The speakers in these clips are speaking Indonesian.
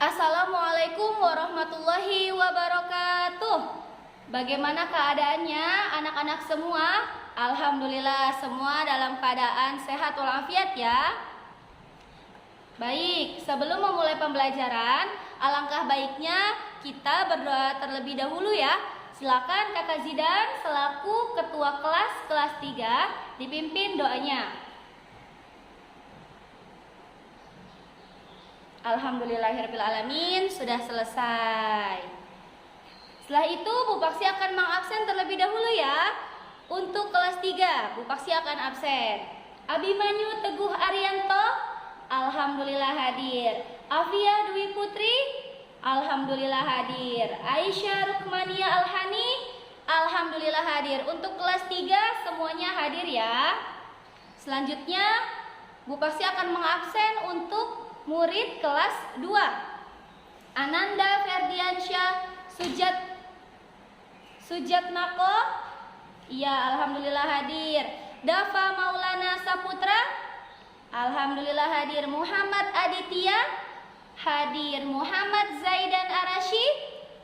Assalamualaikum warahmatullahi wabarakatuh. Bagaimana keadaannya anak-anak semua? Alhamdulillah semua dalam keadaan sehat walafiat ya. Baik, sebelum memulai pembelajaran, alangkah baiknya kita berdoa terlebih dahulu ya. Silakan Kakak Zidan selaku ketua kelas 3 dipimpin doanya. Alhamdulillahirrahmanirrahim, sudah selesai. Setelah itu Bu Paksi akan mengabsen terlebih dahulu ya. Untuk kelas 3 Bu Paksi akan absen. Abimanyu Teguh Arianto, alhamdulillah hadir. Afia Dwi Putri, alhamdulillah hadir. Aisyah Rukmania Alhani, alhamdulillah hadir. Untuk kelas 3 semuanya hadir ya. Selanjutnya Bu Paksi akan mengabsen untuk murid kelas 2. Ananda Ferdiansyah Sujatnako, iya alhamdulillah hadir. Dafa Maulana Saputra, alhamdulillah hadir. Muhammad Aditya hadir. Muhammad Zaidan Arashi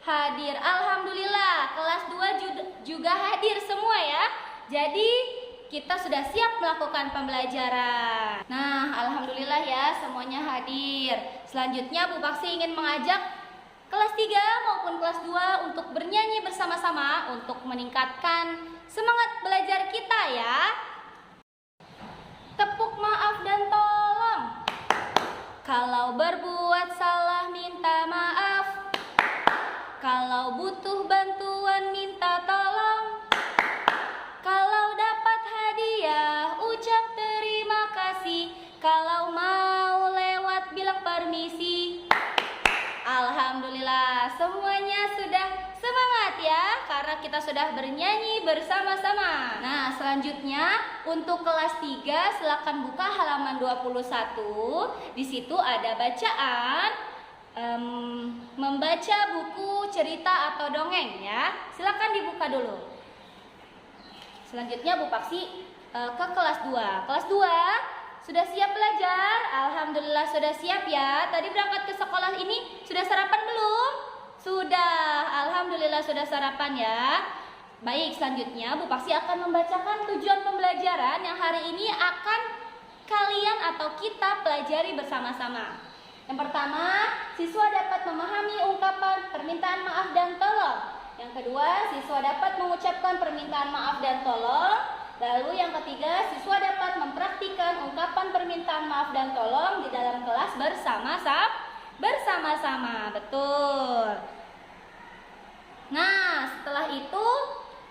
hadir. Alhamdulillah kelas 2 juga hadir semua ya. Jadi kita sudah siap melakukan pembelajaran. Nah, alhamdulillah ya semuanya hadir. Selanjutnya Bu Paksi ingin mengajak kelas 3 maupun kelas 2 untuk bernyanyi bersama-sama untuk meningkatkan semangat belajar kita ya. Tepuk maaf dan tolong. Kalau berbuat salah minta maaf. Kalau butuh bantuan minta tolong. Kalau dapat hadiah ucap terima kasih. Kalau mau lewat bilang permisi. Alhamdulillah semuanya sudah semangat ya, karena kita sudah bernyanyi bersama-sama. Nah selanjutnya untuk kelas 3 silakan buka halaman 21. Di situ ada bacaan membaca buku cerita atau dongeng ya. Silakan dibuka dulu. Selanjutnya Bu Paksi ke kelas 2. Kelas 2 sudah siap belajar? Alhamdulillah sudah siap ya. Tadi berangkat ke sekolah ini sudah sarapan belum? Sudah. Alhamdulillah sudah sarapan ya. Baik, selanjutnya Bu Paksi akan membacakan tujuan pembelajaran yang hari ini akan kalian atau kita pelajari bersama-sama. Yang pertama, siswa dapat memahami ungkapan permintaan maaf dan tolong. Yang kedua, siswa dapat mengucapkan permintaan maaf dan tolong. Lalu yang ketiga, siswa dapat mempraktikkan ungkapan permintaan maaf dan tolong di dalam kelas bersama-sama. Betul. Nah, setelah itu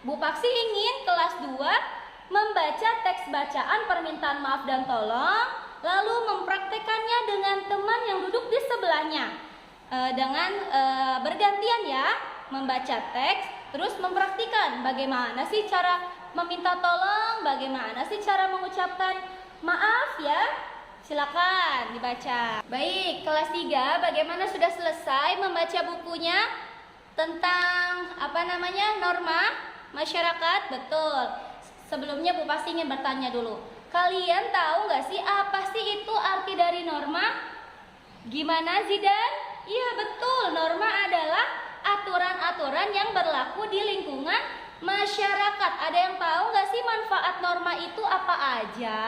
Bu Paksi ingin kelas 2 membaca teks bacaan permintaan maaf dan tolong, lalu mempraktekannya dengan teman yang duduk di sebelahnya. Dengan bergantian ya, membaca teks, terus mempraktikkan bagaimana sih cara meminta tolong, bagaimana sih cara mengucapkan maaf ya. Silakan dibaca. Baik, kelas 3 bagaimana sudah selesai membaca bukunya tentang norma masyarakat? Betul. Sebelumnya Bu Paksi ingin bertanya dulu. Kalian tahu nggak sih apa sih itu arti dari norma? Gimana Zidan? Iya betul, norma adalah aturan-aturan yang berlaku di lingkungan masyarakat. Ada yang tahu nggak sih manfaat norma itu apa aja?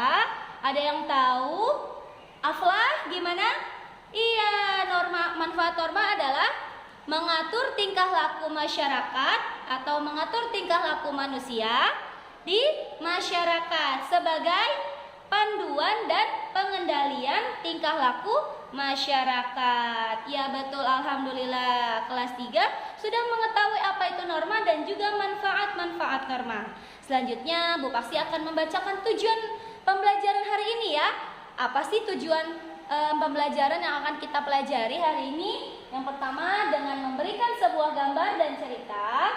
Ada yang tahu? Aflah gimana? Iya, manfaat norma adalah mengatur tingkah laku masyarakat atau mengatur tingkah laku manusia di masyarakat sebagai panduan dan pengendalian tingkah laku masyarakat. Ya betul, alhamdulillah kelas 3 sudah mengetahui apa itu norma dan juga manfaat-manfaat norma. Selanjutnya Bu Paksi akan membacakan tujuan pembelajaran hari ini ya. Apa sih tujuan pembelajaran yang akan kita pelajari hari ini? Yang pertama, dengan memberikan sebuah gambar dan cerita,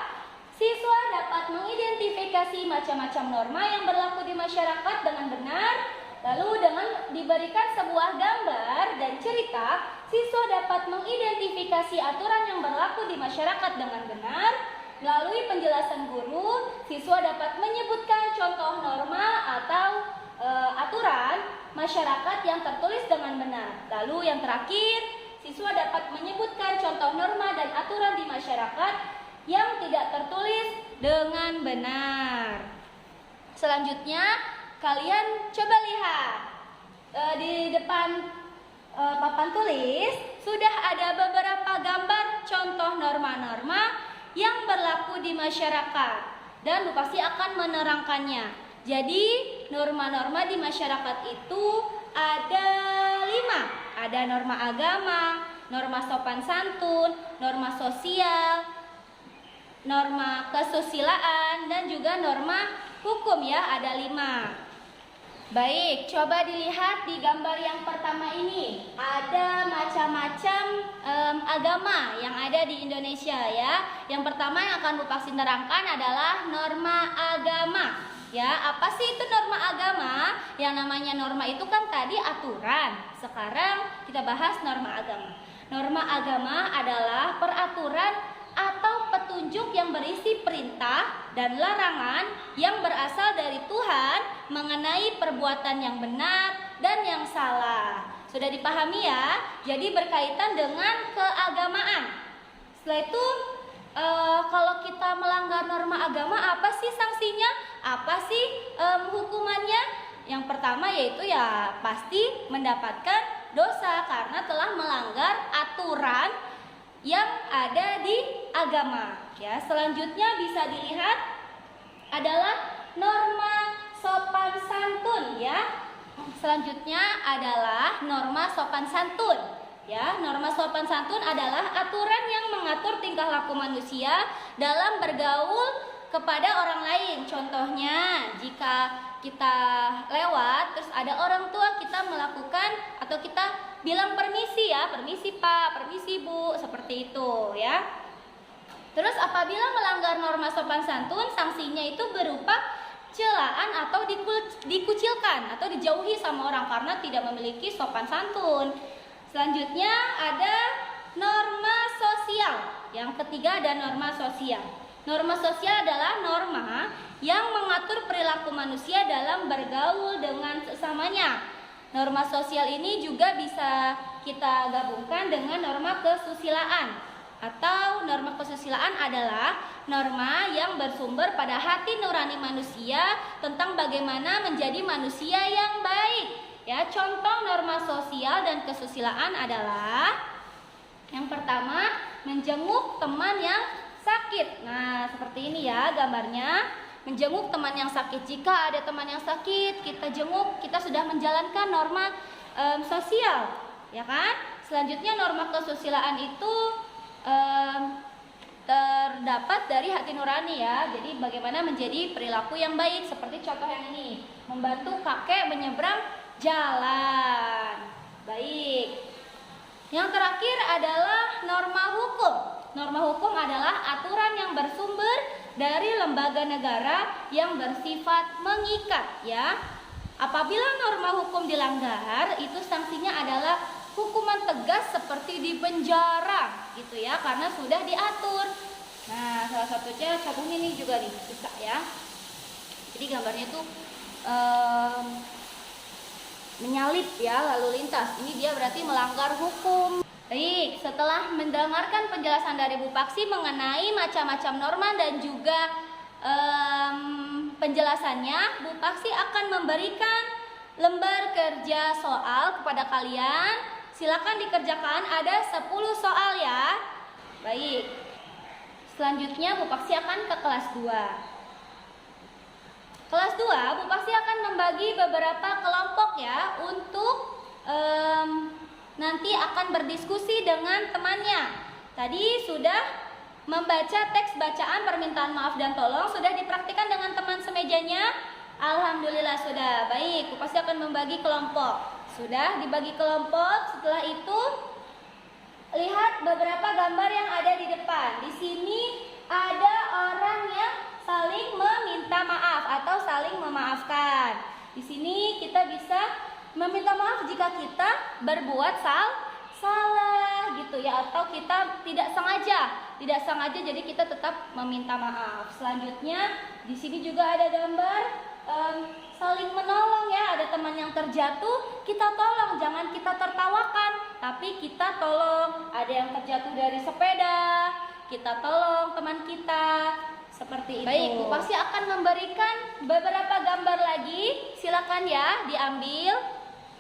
siswa dapat mengidentifikasi macam-macam norma yang berlaku di masyarakat dengan benar. Lalu dengan diberikan sebuah gambar dan cerita, siswa dapat mengidentifikasi aturan yang berlaku di masyarakat dengan benar. Melalui penjelasan guru, siswa dapat menyebutkan contoh norma atau aturan masyarakat yang tertulis dengan benar. Lalu yang terakhir, siswa dapat menyebutkan contoh norma dan aturan di masyarakat yang tidak tertulis dengan benar. Selanjutnya, kalian coba lihat di depan papan tulis sudah ada beberapa gambar contoh norma-norma yang berlaku di masyarakat dan Bu Paksi akan menerangkannya. Jadi norma-norma di masyarakat itu ada 5. Ada norma agama, norma sopan santun, norma sosial, norma kesusilaan, dan juga norma hukum ya, ada 5. Baik, coba dilihat di gambar yang pertama ini. Ada macam-macam agama yang ada di Indonesia ya. Yang pertama yang akan Bu Paksi terangkan adalah norma agama. Ya, apa sih itu norma agama? Yang namanya norma itu kan tadi aturan. Sekarang kita bahas norma agama. Norma agama adalah peraturan atau petunjuk yang berisi perintah dan larangan yang berasal dari Tuhan mengenai perbuatan yang benar dan yang salah. Sudah dipahami ya? Jadi berkaitan dengan keagamaan. Setelah itu kalau kita melanggar norma agama, apa sih sanksinya? Apa sih hukumannya? Yang pertama yaitu ya pasti mendapatkan dosa karena telah melanggar aturan yang ada di agama. Ya, selanjutnya bisa dilihat adalah norma sopan santun ya. Selanjutnya adalah norma sopan santun. Ya, norma sopan santun adalah aturan yang mengatur tingkah laku manusia dalam bergaul kepada orang lain. Contohnya, jika kita lewat terus ada orang tua, kita melakukan atau kita bilang permisi ya, permisi Pak, permisi Bu, seperti itu ya. Terus apabila melanggar norma sopan santun, sanksinya itu berupa celaan atau dikucilkan atau dijauhi sama orang karena tidak memiliki sopan santun. Selanjutnya ada norma sosial. Yang ketiga ada norma sosial. Norma sosial adalah norma yang mengatur perilaku manusia dalam bergaul dengan sesamanya. Norma sosial ini juga bisa kita gabungkan dengan norma kesusilaan. Atau norma kesusilaan adalah norma yang bersumber pada hati nurani manusia tentang bagaimana menjadi manusia yang baik. Ya, contoh norma sosial dan kesusilaan adalah yang pertama, menjenguk teman yang sakit. Nah, seperti ini ya gambarnya. Menjenguk teman yang sakit. Jika ada teman yang sakit, kita jenguk, kita sudah menjalankan norma sosial, ya kan? Selanjutnya norma kesusilaan itu terdapat dari hati nurani ya. Jadi bagaimana menjadi perilaku yang baik, seperti contoh yang ini, membantu kakek menyeberang jalan. Baik. Yang terakhir adalah norma hukum. Norma hukum adalah aturan yang bersumber dari lembaga negara yang bersifat mengikat ya. Apabila norma hukum dilanggar, itu sanksinya adalah hukuman tegas seperti di penjara gitu ya, karena sudah diatur. Nah, salah satunya contoh ini juga nih, bisa ya. Jadi gambarnya tuh menyalip ya, lalu lintas. Ini dia berarti melanggar hukum. Baik, setelah mendengarkan penjelasan dari Bu Paksi mengenai macam-macam norma dan juga penjelasannya, Bu Paksi akan memberikan lembar kerja soal kepada kalian. Silakan dikerjakan, ada 10 soal ya. Baik. Selanjutnya Bu Paksi akan ke kelas 2. Kelas 2, Bu Paksi akan membagi beberapa kelompok ya untuk nanti akan berdiskusi dengan temannya. Tadi sudah membaca teks bacaan permintaan maaf dan tolong, sudah dipraktikkan dengan teman semejanya? Alhamdulillah sudah. Baik, Bu Paksi akan membagi kelompok. Sudah dibagi kelompok, setelah itu lihat beberapa gambar yang ada di depan. Di sini ada orang yang saling meminta maaf atau saling memaafkan. Di sini kita bisa meminta maaf jika kita berbuat salah gitu ya, atau kita tidak sengaja jadi kita tetap meminta maaf. Selanjutnya di sini juga ada gambar saling menolong ya, ada teman yang terjatuh, kita tolong, jangan kita tertawakan. tapi kita tolong. Ada yang terjatuh dari sepeda, kita tolong teman kita. Seperti itu. Baik, Bu Paksi akan memberikan beberapa gambar lagi. Silakan ya diambil.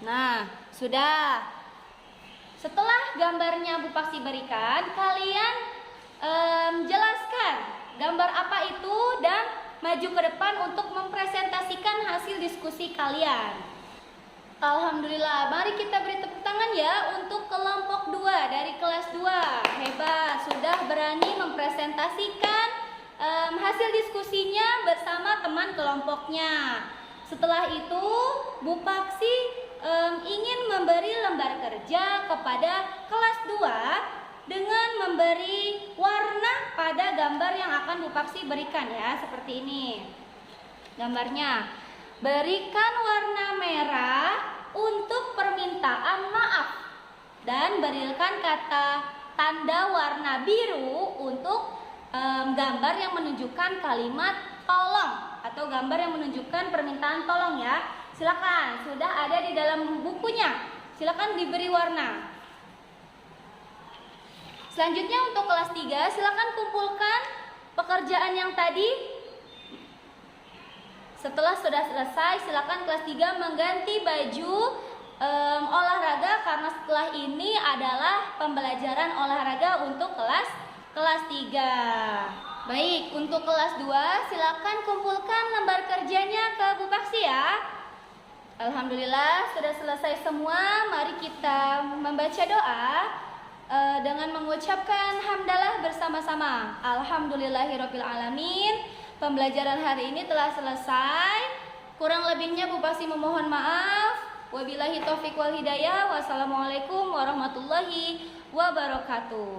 Nah, sudah. Setelah gambarnya Bu Paksi berikan, kalian jelaskan gambar apa itu dan maju ke depan untuk mempresentasikan hasil diskusi kalian. Alhamdulillah, mari kita beri tepuk tangan ya untuk kelompok 2 dari kelas 2. Hebat, sudah berani mempresentasikan hasil diskusinya bersama teman kelompoknya. Setelah itu, Bu Paksi ingin memberi lembar kerja kepada kelas 2 dengan memberi warna pada gambar yang akan Bu Paksi berikan ya, seperti ini. Gambarnya, berikan warna merah untuk permintaan maaf dan berikan kata tanda warna biru untuk gambar yang menunjukkan kalimat tolong atau gambar yang menunjukkan permintaan tolong ya. Silakan, sudah ada di dalam bukunya. Silakan diberi warna. Selanjutnya untuk kelas 3, silakan kumpulkan pekerjaan yang tadi. Setelah sudah selesai, silakan kelas 3 mengganti baju olahraga karena setelah ini adalah pembelajaran olahraga untuk kelas 3. Baik, untuk kelas 2 silakan kumpulkan lembar kerjanya ke Bu Paksi ya. Alhamdulillah sudah selesai semua. Mari kita membaca doa dengan mengucapkan hamdalah bersama-sama. Alhamdulillahirabbil alamin. Pembelajaran hari ini telah selesai. Kurang lebihnya Bu Paksi memohon maaf. Wabillahi taufiq wal hidayah. Wassalamualaikum warahmatullahi wabarakatuh.